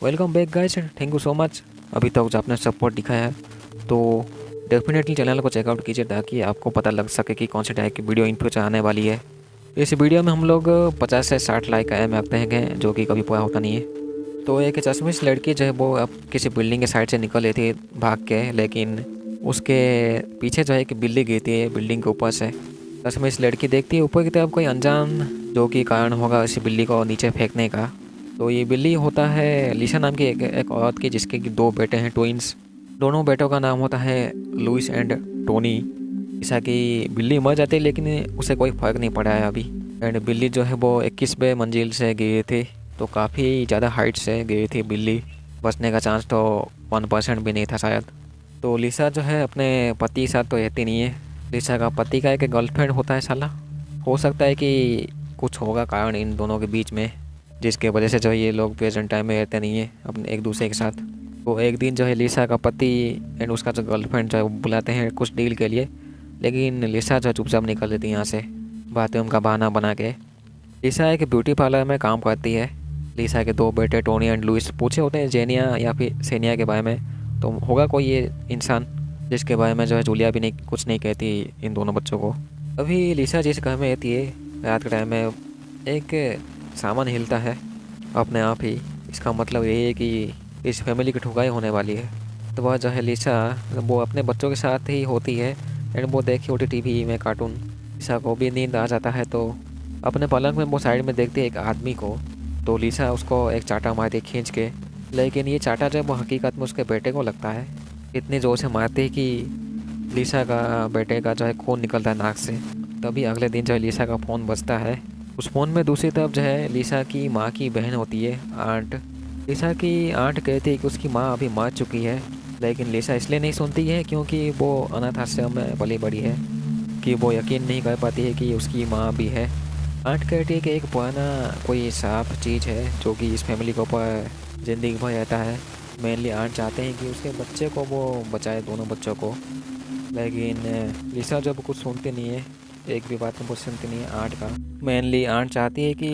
Welcome back guys, thank you so much. अभी तक जो आपने सपोर्ट दिखाया है तो डेफिनेटली चैनल को चेकआउट कीजिए ताकि आपको पता लग सके कि कौन से टाइप की वीडियो इन फ्यूचर आने वाली है। इस वीडियो में हम लोग 50 से 60 लाइक का एम रखते हैं जो कि कभी पूरा होता नहीं है। तो एक चश्मिश लड़की जो है वो अब किसी बिल्डिंग के साइड से निकल रही थी भाग के, लेकिन उसके पीछे जो है कि बिल्ली गिरती है बिल्डिंग के ऊपर से। चश्मिश लड़की देखती है ऊपर की तरफ कोई अनजान जो कि कारण होगा इस बिल्ली को नीचे फेंकने का। तो ये बिल्ली होता है लिसा नाम की एक औरत की, जिसके कि 2 बेटे हैं, ट्विंस। दोनों बेटों का नाम होता है लुइस एंड टोनी। लिसा की बिल्ली मर जाती है लेकिन उसे कोई फ़र्क नहीं पड़ा है अभी। एंड बिल्ली जो है वो 21वें मंजिल से गिरी थी, तो काफ़ी ज़्यादा हाइट से गिरी थी बिल्ली। बचने का चांस तो 1% भी नहीं था शायद। तो लिसा जो है अपने पति के साथ तो रहती नहीं है। लिसा का पति का एक गर्लफ्रेंड होता है साला। हो सकता है कि कुछ होगा कारण इन दोनों के बीच में, जिसके वजह से जो है ये लोग प्रेजेंट टाइम में रहते नहीं है अपने एक दूसरे के साथ। तो एक दिन जो है लिसा का पति एंड उसका जो गर्लफ्रेंड जो है वो बुलाते हैं कुछ डील के लिए, लेकिन लिसा जो है चुपचाप निकल लेती है यहाँ से बाथरूम का बहाना बना के। लिसा एक ब्यूटी पार्लर में काम करती है। लिसा के 2 बेटे टोनी एंड लुइस पूछे होते हैं जेनिया या फिर सेनिया के बारे में, तो होगा कोई ये इंसान जिसके बारे में जो है जूलिया भी नहीं कुछ नहीं कहती इन दोनों बच्चों को। अभी लिसा जिस घर में रहती है रात के टाइम में एक सामान हिलता है अपने आप ही। इसका मतलब यही है कि इस फैमिली की ठुकाई होने वाली है। तो वह जो है लिसा वो अपने बच्चों के साथ ही होती है एंड वो देखी होती टीवी में कार्टून। लिसा को भी नींद आ जाता है तो अपने पलंग में वो साइड में देखती है एक आदमी को। तो लिसा उसको एक चाटा मारती है खींच के, लेकिन ये चाटा जब वो हकीकत में उसके बेटे को लगता है। इतनी ज़ोर से मारती है कि लिसा का बेटे का जो है खून निकलता है नाक से। तभी अगले दिन जो है लिसा का फ़ोन बजता है। उस फ़ोन में दूसरी तरफ जो है लिसा की माँ की बहन होती है, आंट। लिसा की आंट कहती है कि उसकी माँ अभी मर चुकी है, लेकिन लिसा इसलिए नहीं सुनती है क्योंकि वो अनाथ आश्रम में पली बड़ी है कि वो यकीन नहीं कर पाती है कि उसकी माँ भी है। आंट कहती है कि एक पुराना कोई साफ चीज़ है जो कि इस फैमिली के ऊपर ज़िंदगी भर रहता है। मेनली आंट चाहते हैं कि उसके बच्चे को वो बचाए, दोनों बच्चों को। लेकिन लिसा जब कुछ सुनती नहीं है, एक भी बात को सुनती नहीं है आंट का। मेनली आंट चाहती है कि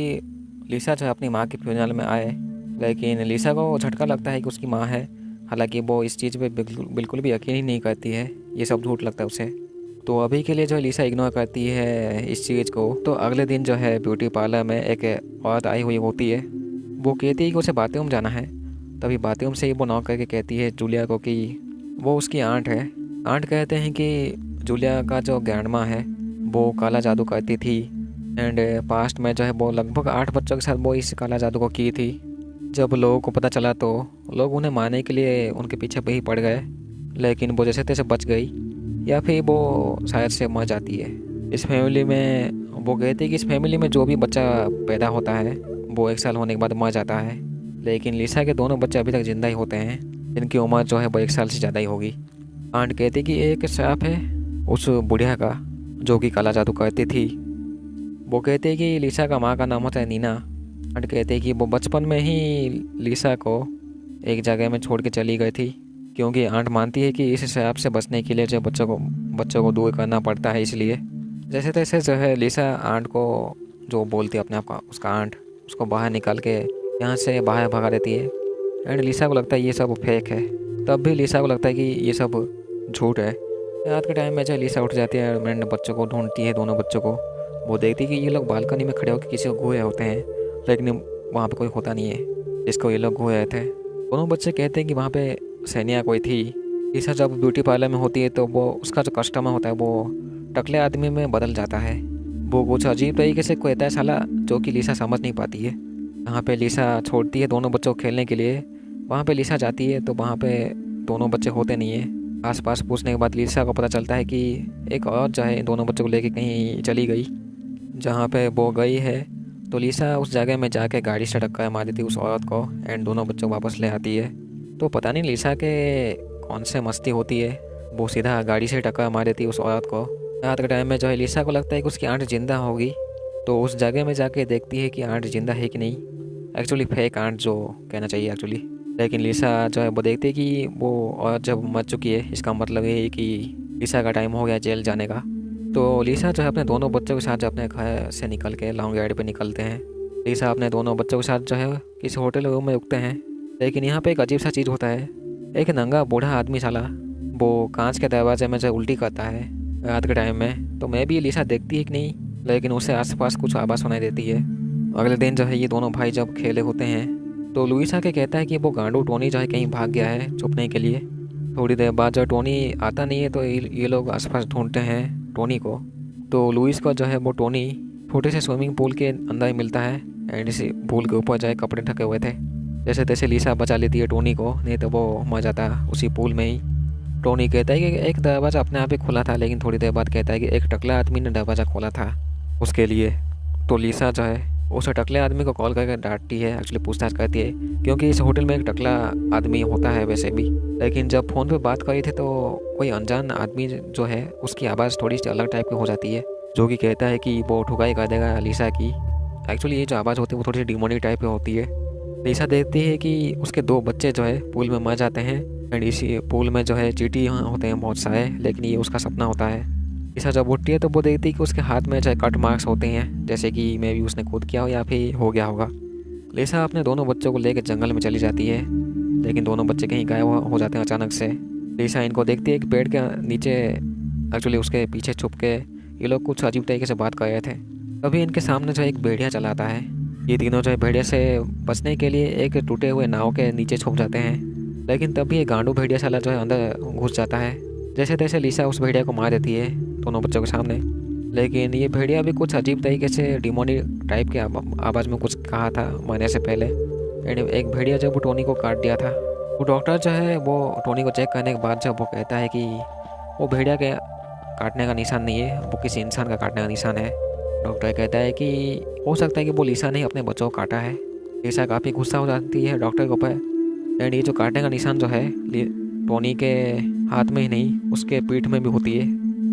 लिसा जो है अपनी माँ के फ्यूनरल में आए, लेकिन लिसा को झटका लगता है कि उसकी माँ है। हालांकि वो इस चीज़ पे बिल्कुल भी यकीन ही नहीं करती है, ये सब झूठ लगता है उसे। तो अभी के लिए जो है लिसा इग्नोर करती है इस चीज़ को। तो अगले दिन जो है ब्यूटी पार्लर में एक औरत आई हुई होती है। वो कहती है कि उसे बाथरूम जाना है। तभी बाथरूम से ही वो नॉक करके कहती है जूलिया को कि वो उसकी आंट है। आंट कहते हैं कि जूलिया का जो ग्रैंडमा है वो काला जादू करती थी एंड पास्ट में जो है वो लगभग 8 बच्चों के साथ वो इस काला जादू को की थी। जब लोगों को पता चला तो लोग उन्हें मारने के लिए उनके पीछे पे ही पड़ गए, लेकिन वो जैसे तैसे बच गई या फिर वो शायद से मर जाती है। इस फैमिली में वो कहते हैं कि इस फैमिली में जो भी बच्चा पैदा होता है वो 1 साल होने के बाद मर जाता है, लेकिन लिसा के दोनों बच्चे अभी तक जिंदा ही होते हैं जिनकी उम्र जो है वो 1 साल से ज़्यादा ही होगी। आंट कहती कि एक श्राप है उस बुढ़िया का जो कि काला जादू करती थी। वो कहते हैं कि लिसा का माँ का नाम होता है नीना। आंट कहते हैं कि वो बचपन में ही लिसा को एक जगह में छोड़ के चली गई थी, क्योंकि आंट मानती है कि इस श्राप से बचने के लिए जो बच्चों को दूर करना पड़ता है, इसलिए जैसे तैसे जो है लिसा आंट को जो बोलती है अपने आप का उसका आंट, उसको बाहर निकाल के यहाँ से बाहर भगा देती है। एंड लिसा को लगता है ये सब फेक है। तब भी लिसा को लगता है कि ये सब झूठ है। रात के टाइम में जो लिसा उठ जाती है एंड बच्चों को ढूंढती है, दोनों बच्चों को। वो देखती है कि ये लोग बालकनी में खड़े होकर किसी को घूर रहे होते हैं, लेकिन वहाँ पे कोई होता नहीं है जिसको ये लोग घूर रहे थे। दोनों बच्चे कहते हैं कि वहाँ पे सैनिया कोई थी। लिसा जब ब्यूटी पार्लर में होती है तो वो उसका जो कस्टमर होता है वो टकले आदमी में बदल जाता है। वो कुछ अजीब तरीके से कहता है साला, जो कि लिसा समझ नहीं पाती है। यहाँ पे लिसा छोड़ती है दोनों बच्चों को खेलने के लिए। वहाँ पे लिसा जाती है तो वहाँ पे दोनों बच्चे होते नहीं है। आसपास पूछने के बाद लिसा को पता चलता है कि एक औरत जो है दोनों बच्चों को लेके कहीं चली गई। जहाँ पे वो गई है तो लिसा उस जगह में जाके गाड़ी से टक्कर मार देती है उस औरत को एंड दोनों बच्चों को वापस ले आती है। तो पता नहीं लिसा के कौन से मस्ती होती है, वो सीधा गाड़ी से टक्कर मार देती है उस औरत को। रात के टाइम में जो है लिसा को लगता है कि उसकी आंट जिंदा होगी, तो उस जगह में जाके देखती है कि आंट जिंदा है कि नहीं। एक्चुअली फेक आंट जो कहना चाहिए एक्चुअली। लेकिन लिसा जो है वो देखती है कि वो औरत जब मर चुकी है, इसका मतलब ये है कि लिसा का टाइम हो गया जेल जाने का। तो लिसा जो है अपने दोनों बच्चों के साथ अपने घर से निकल के लॉन्ग राइड पे निकलते हैं। लिसा अपने दोनों बच्चों के साथ जो है किसी होटल रूम में रुकते हैं लेकिन यहाँ पे एक अजीब सा चीज़ होता है। एक नंगा बूढ़ा आदमी साला वो कांच के दरवाजे में से उल्टी करता है रात के टाइम में। तो मैं भी लिसा देखती है कि नहीं, लेकिन उसे आसपास कुछ आवाज़ सुनाई देती है। अगले दिन जो है ये दोनों भाई जब खेले होते हैं तो लुइसा के कहता है कि वो गांडू टोनी जो है कहीं भाग गया है छुपने के लिए। थोड़ी देर बाद जब टोनी आता नहीं है तो ये लोग आसपास ढूंढते हैं टोनी को। तो लुइस को जो है वो टोनी छोटे से स्विमिंग पूल के अंदर ही मिलता है। एंड इसी पूल के ऊपर जो है कपड़े ढके हुए थे। जैसे तैसे लिसा बचा लेती है टोनी को, नहीं तो वो मर जाता उसी पूल में ही। टोनी कहता है कि एक दरवाज़ा अपने आप ही खुला था, लेकिन थोड़ी देर बाद कहता है कि एक टकला आदमी ने दरवाज़ा खोला था उसके लिए। तो लिसा जो है उस टकले आदमी को कॉल करके डांटती है, एक्चुअली पूछताछ करती है, क्योंकि इस होटल में एक टकला आदमी होता है वैसे भी। लेकिन जब फ़ोन पे बात करी थी तो कोई अनजान आदमी जो है उसकी आवाज़ थोड़ी सी अलग टाइप की हो जाती है, जो कि कहता है कि वो ठुकाई कर देगा लिसा की। एक्चुअली ये जो आवाज़ होती है वो थोड़ी सी डिमोनिक टाइप की होती है। लिसा देखती है कि उसके 2 बच्चे जो है पूल में मर जाते हैं। एंड इसी पूल में जो है चींटी होते हैं बहुत सारे, लेकिन ये उसका सपना होता है। लिसा जब उठती है तो वो देखती है कि उसके हाथ में चाहे कट मार्क्स होते हैं, जैसे कि मे भी उसने खुद किया हो या फिर हो गया होगा। लिसा अपने दोनों बच्चों को लेकर जंगल में चली जाती है, लेकिन दोनों बच्चे कहीं गायब हो जाते हैं अचानक से। लिसा इनको देखती है कि पेड़ के नीचे, एक्चुअली उसके पीछे छुप के ये लोग कुछ अजीब तरीके से बात कर रहे थे। तभी इनके सामने जो एक भेड़िया चला आता है। ये तीनों जो है भेड़िया से बचने के लिए एक टूटे हुए नाव के नीचे छुप जाते हैं, लेकिन तभी ये गांडू भेड़िया साला जो है अंदर घुस जाता है। जैसे तैसे लिसा उस भेड़िया को मार देती है दोनों बच्चों के सामने। लेकिन ये भेड़िया भी कुछ अजीब तरीके से डिमोनिक टाइप के आवाज़ में कुछ कहा था मरने से पहले। एंड एक भेड़िया जब वो टोनी को काट दिया था, वो डॉक्टर जो है वो टोनी को चेक करने के बाद जब वो कहता है कि वो भेड़िया के काटने का निशान नहीं है, वो किसी इंसान का काटने का निशान है। डॉक्टर कहता है कि हो सकता है कि वो लिसा ने अपने बच्चों को काटा है। लिसा काफ़ी गुस्सा हो जाती है डॉक्टर के ऊपर। एंड ये जो काटने का निशान जो है टोनी के हाथ में ही नहीं उसके पीठ में भी होती है।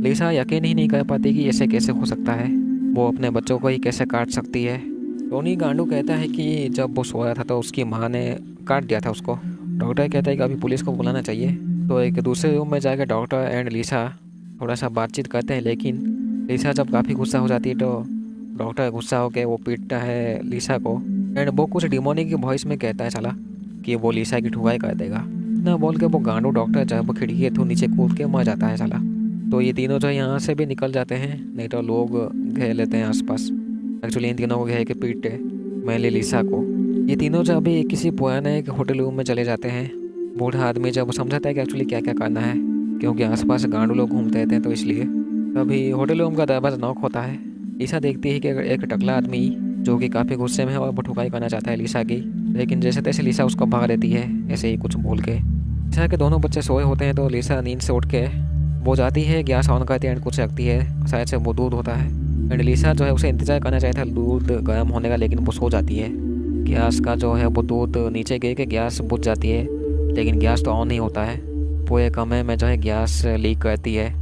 लिसा यकीन ही नहीं कर पाती कि ऐसे कैसे हो सकता है, वो अपने बच्चों को ही कैसे काट सकती है। टोनी गांडू कहता है कि जब वो सोया था तो उसकी माँ ने काट दिया था उसको। डॉक्टर कहता है कि अभी पुलिस को बुलाना चाहिए। तो एक दूसरे रूम में जाकर डॉक्टर एंड लिसा थोड़ा सा बातचीत करते हैं, लेकिन लिसा जब काफ़ी गुस्सा हो जाती है तो डॉक्टर गुस्सा होकर वो पीटता है लिसा को। एंड वो कुछ डिमोनिक की वॉइस में कहता है साला कि वो लिसा की ठुकाई कर देगा। इतना बोल के वो गांडू डॉक्टर जब वो खिड़की के थ्रू नीचे कूद के मर जाता है साला। तो ये तीनों जो यहाँ से भी निकल जाते हैं, नहीं तो लोग घेर लेते हैं आसपास। एक्चुअली इन तीनों को घेर के पीटते मैंने लिसा को। ये तीनों जब अभी किसी पुराने एक होटल रूम में चले जाते हैं। बूढ़ा आदमी जब समझाता है कि एक्चुअली क्या क्या करना है, क्योंकि आसपास गांडू लोग घूमते रहते हैं तो इसलिए। तभी होटल रूम का दरवाजा नॉक होता है। लिसा देखती है कि एक टकला आदमी जो कि काफ़ी गुस्से में है और वो ठुकाई करना चाहता है लिसा की, लेकिन जैसे तैसे लिसा उसको भगा देती है ऐसे ही कुछ बोल के। लिसा के दोनों बच्चे सोए होते हैं तो लिसा नींद से उठ के वो जाती है गैस ऑन करती है एंड कुछ रखती है, शायद से वो दूध होता है। एंड लिसा जो है उसे इंतज़ार करना चाहिए था दूध गर्म होने का, लेकिन वो सो जाती है। गैस का जो है वो दूध नीचे गिर के गैस बुझ जाती है, लेकिन गैस तो ऑन नहीं होता है। पूरे कमरे में जो है गैस लीक करती है।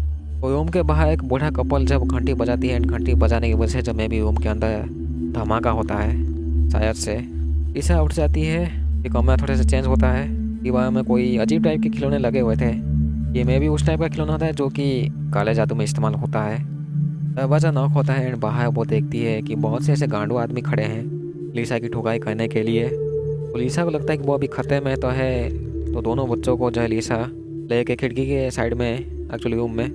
और रूम के बाहर एक बूढ़ा कपल जब घंटी बजाती है एंड घंटी बजाने की वजह से जब मैं भी रूम के अंदर धमाका होता है शायद से। लिसा उठ जाती है कि कमरा थोड़े से चेंज होता है। दीवार में कोई अजीब टाइप के खिलौने लगे हुए थे। ये में भी उस टाइप का खिलौना होता है जो कि काले जादू में इस्तेमाल होता है। दरवाज़ा नॉक होता है एंड बाहर वो देखती है कि बहुत से ऐसे गांडू आदमी खड़े हैं लिसा की ठुकाई करने के लिए। तो लिसा को लगता है कि वो अभी खतरे में तो है, तो दोनों बच्चों को जो है लिसा लेके खिड़की के साइड में एक्चुअली रूम में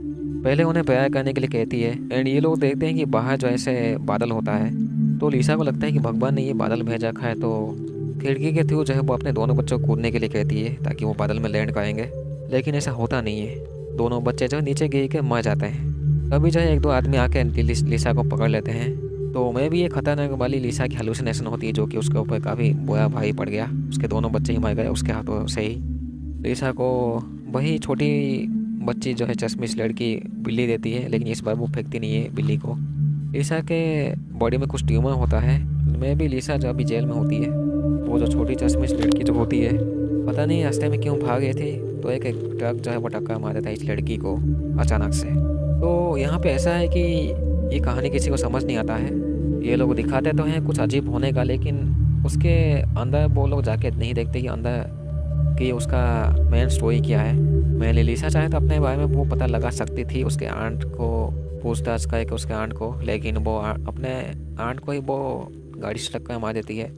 पहले उन्हें प्यार करने के लिए कहती है। एंड ये लोग देखते हैं कि बाहर जो ऐसे बादल होता है, तो लिसा को लगता है कि भगवान ने ये बादल भेजा है। तो खिड़की के थ्रू जो है वो अपने दोनों बच्चों को कूदने के लिए कहती है ताकि वो बादल में लैंड करेंगे, लेकिन ऐसा होता नहीं है। दोनों बच्चे जो नीचे गिर के मर जाते हैं। तभी जो है एक दो आदमी आके लिसा को पकड़ लेते हैं। तो मैं भी ये खतरनाक वाली लिसा की हेलुसिनेशन होती है, जो कि उसके ऊपर काफ़ी बुरा भारी पड़ गया। उसके दोनों बच्चे ही मर गए उसके हाथों से ही। लिसा को वही छोटी बच्ची जो है चश्मिश लड़की बिल्ली देती है, लेकिन इस बार वो फेंकती नहीं है बिल्ली को। लिसा के बॉडी में कुछ ट्यूमर होता है। मैं भी लिसा जो अभी जेल में होती है, वो जो छोटी चश्मिश लड़की जो होती है, पता नहीं रास्ते में क्यों भाग गई थी, तो एक ट्रक जो है वो टक्कर मार देता है इस लड़की को अचानक से। तो यहाँ पे ऐसा है कि ये कहानी किसी को समझ नहीं आता है। ये लोग दिखाते तो हैं कुछ अजीब होने का, लेकिन उसके अंदर वो लोग जाके नहीं देखते कि अंदर कि उसका मेन स्टोरी क्या है। मैंने लिसा चाहे तो अपने बारे में वो पता लगा सकती थी, उसके आंट को पूछताछ करके उसके आंट को, लेकिन वो अपने आंट को ही वो गाड़ी से टक्कर मार देती है।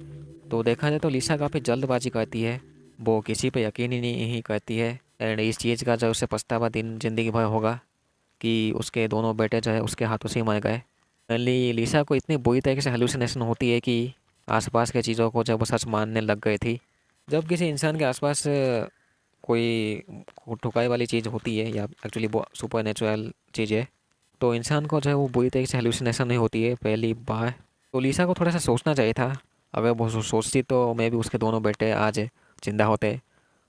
तो देखा जाए तो लिसा काफ़ी जल्दबाजी करती है वो किसी पे यकीन ही नहीं करती है। एंड इस चीज़ का जो उसे पछतावा दिन ज़िंदगी भर होगा कि उसके दोनों बेटे जो है उसके हाथों से ही मर गए। फाइनली लिसा को इतनी बुरी तरीके से हेलुसिनेशन होती है कि आसपास के चीज़ों को जब वो सच मानने लग गई थी। जब किसी इंसान के आसपास कोई ठुकाई वाली चीज़ होती है या एक्चुअली वो सुपर नेचुरल चीज़ है, तो इंसान को जो है वो बुरी तरीके से हेलुसिनेशन नहीं होती है पहली बार। तो लिसा को थोड़ा सा सोचना चाहिए था। अगर वो सोचती तो मे भी उसके दोनों बेटे आज जिंदा होते।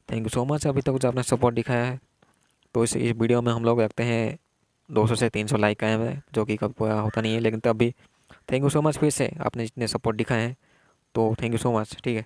थैंक यू सो मच अभी तक जो आपने सपोर्ट दिखाया है। तो इस वीडियो में हम लोग रखते हैं 200 से 300 लाइक आए हुए, जो कि कभी पूरा होता नहीं है, लेकिन तब भी थैंक यू सो मच फिर से आपने जितने सपोर्ट दिखाए हैं। तो थैंक यू सो मच, ठीक है।